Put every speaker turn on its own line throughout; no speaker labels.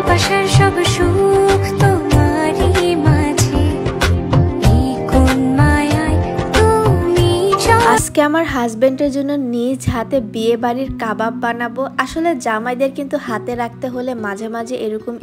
বাসার সব সুখ তোমারই মাঝে, এই কোন মায়ায় তুমি। আজকে আমার হাজবেন্ডের জন্য নিজ হাতে বিয়ে বাড়ির কাবাব বানাবো। আসলে জামাইদের কিন্তু হাতে রাখতে হলে মাঝে মাঝে এরকম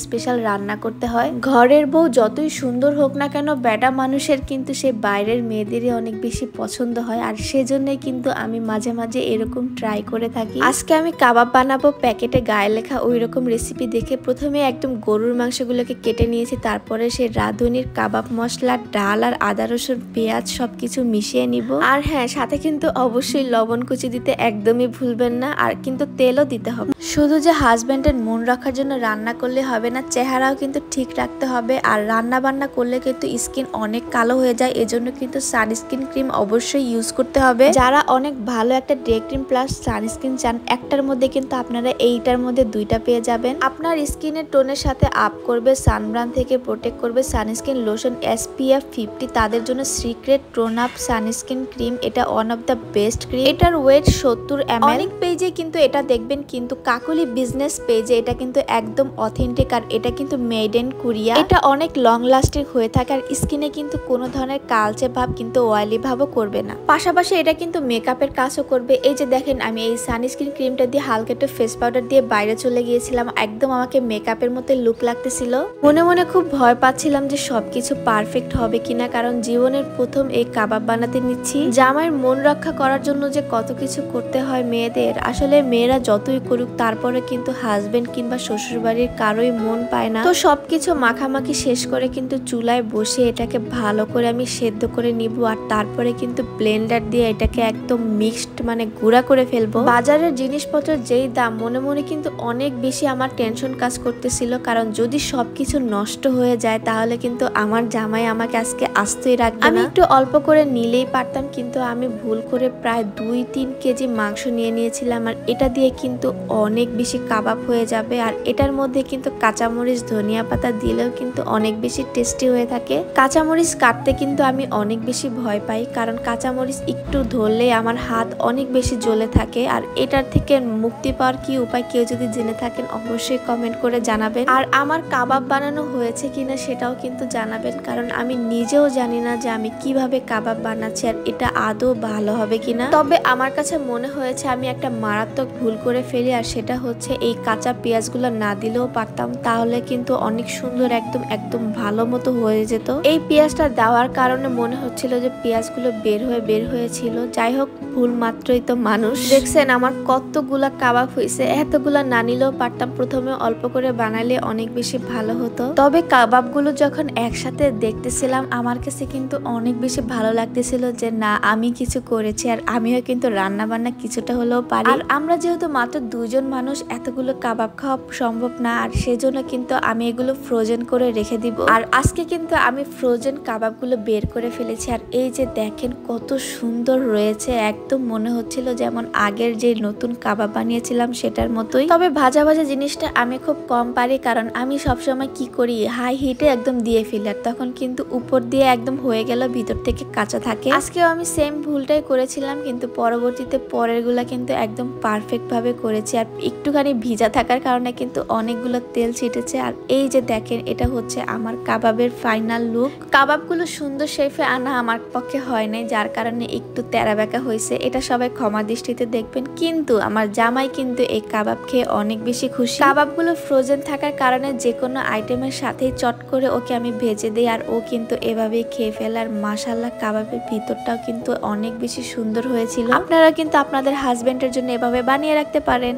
স্পেশাল রান্না করতে হয়। ঘরের বউ যতই সুন্দর হোক না কেন, বেটা মানুষের কিন্তু সে বাইরের মেয়েদেরই অনেক বেশি পছন্দ হয়। আর সেজন্যই কিন্তু আমি মাঝে মাঝে এরকম ট্রাই করে থাকি। আজকে আমি কাবাব বানাবো। প্যাকেটে গায়ে লেখা ওই রকম রেসিপি দেখে প্রথমে একদম গরুর মাংসগুলোকে কেটে নিয়েছি। তারপরে সে রাঁধুনির কাবাব মশলা, ডাল আর আদা রসুন পেঁয়াজ সবকিছু মিশিয়ে নিব। আর হ্যাঁ, সাথে কিন্তু অবশ্যই লবণ কুচি দিতে একদমই ভুলবেন না। আর কিন্তু তেলও দিতে হবে। শুধু যে হাজবেন্ডের মন রাখার জন্য রান্না করলে হবে না, চেহারাও কিন্তু ঠিক রাখতে হবে। আর রান্না বান্না করলে কিন্তু স্কিন অনেক কালো হয়ে যায়, এজন্য কিন্তু সানস্ক্রিন ক্রিম অবশ্যই ইউজ করতে হবে। যারা অনেক ভালো একটা ডে ক্রিম প্লাস সানস্ক্রিন চান, একটার মধ্যে কিন্তু আপনারা এইটার মধ্যে দুইটা পেয়ে যাবেন। আপনার স্কিনের টোনের সাথে আপ করবে, সানব্রান থেকে প্রোটেক্ট করবে। সানস্ক্রিন লোশন SPF 50, তাদের জন্য secret tone up sunscreen cream. এটা one of the best cream. এটার ওয়েট 70 ml। অনেক পেজে কিন্তু এটা দেখবেন, কিন্তু কাকুলি বিজনেস পেজে এটা কিন্তু একদম অথেন্টিক। আর এটা কিন্তু মেড ইন কোরিয়া। এটা অনেক লং লাস্টিং হয়ে থাকে। আর স্কিনে কিন্তু কোনো ধরনের কালচে ভাব কিন্তু অয়েলি ভাবও করবে না। পাশাপাশি এটা কিন্তু মেকআপের কাজও করবে। এই যে দেখেন, আমি এই সানস্ক্রিন ক্রিমটা দিয়ে হালকা একটু ফেস পাউডার দিয়ে বাইরে চলে গিয়েছিলাম। একদম আমাকে মেকআপের মতো লুক লাগতেছিল। মনে মনে খুব ভয় পাচ্ছিলাম যে সবকিছু পারফেক্ট হবে কিনা, কারণ জীবনের প্রথম এই কাবাব বানাতে নিচ্ছি। জামাইয়ের মন রক্ষা করার জন্য যে কত কিছু করতে হয় মেয়েদের, আসলে মেয়েরা যতই করুক তারপরে কিন্তু হাজবেন্ড কিংবা শ্বশুর বাড়ির কারোই মন পায় না। তো সবকিছু মাখামাখি শেষ করে কিন্তু চুলায় বসে এটাকে ভালো করে আমি সেদ্ধ করে নিব। আর তারপরে কিন্তু ব্লেন্ডার দিয়ে এটাকে একদম মিক্সড মানে গুঁড়া করে ফেলবো। বাজারের জিনিসপত্র যেই দাম, মনে মনে কিন্তু অনেক বেশি আমার টেনশন কাজ করতেছিল, কারণ যদি সবকিছু নষ্ট হয়ে যায় তাহলে কিন্তু আমার জামাই আমাকে আজকে আস্তই রাখবে না। আমি একটু অল্প করে নিলেই পারতাম, কিন্তু আমি ভুল করে প্রায় 2-3 কেজি মাংস নিয়ে নিয়েছিলাম। আর এটা দিয়ে কিন্তু অনেক বেশি কাবাব হয়ে যাবে। আর এটার মধ্যে কিন্তু কাঁচামরিচ, ধনিয়া পাতা দিলেও কিন্তু অনেক বেশি টেস্টি হয়ে থাকে। কাঁচামরিচ কাটতে কিন্তু আমি অনেক বেশি ভয় পাই, কারণ কাঁচামরিচ একটু ধরলে আমার হাত অনেক বেশি জ্বলে থাকে। আর এটার থেকে মুক্তি পাওয়ার কি উপায়, কেউ যদি জেনে থাকেন অবশ্যই কমেন্ট করে জানাবেন। আর আমার কাবাব বানানো হয়েছে কিনা সেটাও কিন্তু জানাবেন, কারণ আমি নিজেও জানি না যে আমি কিভাবে কাবাব বানাচ্ছি আর এটা আদৌ ভালো হবে কিনা। তবে আমার কাছে মনে হয়েছে আমি একটা মারাত্মক ভুল করে ফেলি, আর সেটা হচ্ছে এই কাঁচা পেঁয়াজগুলো না দিলেও পারতাম, তাহলে কিন্তু অনেক সুন্দর একদম ভালো মতো হয়ে যেত। এই পেঁয়াজটা দেওয়ার কারণে মনে হচ্ছিল যে পেঁয়াজগুলো বের হয়েছিল। যাই হোক, ভুল মাত্রই তো মানুষ। দেখছেন আমার কতগুলা কাবাব হয়েছে, এতগুলা না নিলেও পারতাম। প্রথমে অল্প করে বানালে অনেক বেশি ভালো হতো। তবে কাবাবগুলো যখন একসাথে দেখতেছিলাম, আমার কাছে কিন্তু অনেক বেশি ভালো লাগতেছিল যে না, আমি কিছু করেছি আর আমিও কিন্তু রান্না বান্না কিছুটা হলেও পারি। আর আমরা যেহেতু মাত্র 2 জন মানুষ, এতগুলো কাবাব খাওয়া সম্ভব না। আর সেজন্য কিন্তু আমি এগুলো ফ্রোজেন করে রেখে দিব। আর আজকে কিন্তু আমি ফ্রোজেন কাবাবগুলো বের করে ফেলেছি। আর এই যে দেখেন কত সুন্দর রয়েছে, একদম মনে হচ্ছিল যেমন আগের যে নতুন কাবাব বানিয়েছিলাম সেটার মতোই। তবে ভাজা জিনিসটা আমি খুব কম পারি, কারণ আমি সবসময় কি করি, হাই হিটে একদম দিয়ে ফেলি, আর তখন কিন্তু উপর দিয়ে একদম হয়ে গেল, ভিতর থেকে কাঁচা থাকে। আজকেও আমি সেম ভুলটাই করেছিলাম, কিন্তু পরবর্তীতে পরেরগুলা কিন্তু একদম পারফেক্ট ভাবে করেছি। আর একটুখানি ভিজা থাকার কারণে কিন্তু অনেকগুলো তেল ছিটেছে। আর এই যে দেখেন, এটা হচ্ছে আমার কাবাবের ফাইনাল লুক। কাবাবগুলো সুন্দর শেপে আনা আমার পক্ষে হয় নাই, যার কারণে একটু তেরা বেঁকা হয়েছে। এটা সবাই ক্ষমা দৃষ্টিতে দেখবেন। কিন্তু আমার জামাই কিন্তু এই কাবাব খেয়ে অনেক বেশি খুশি। কাবাবগুলো ফ্রোজেন থাকার কারণে যে কোনো আইটেমের সাথেই চট করে ওকে আমি ভেজে দিই, আর ও কিন্তু এভাবেই খেয়ে ফেলে। আর মাশাআল্লাহ, কাবাবের ভিতরটাও কিন্তু অনেক বেশি সুন্দর হয়েছিল। আপনারা কিন্তু আপনাদের হাজবেন্ডের জন্য এভাবে বানিয়ে রাখতে পারেন।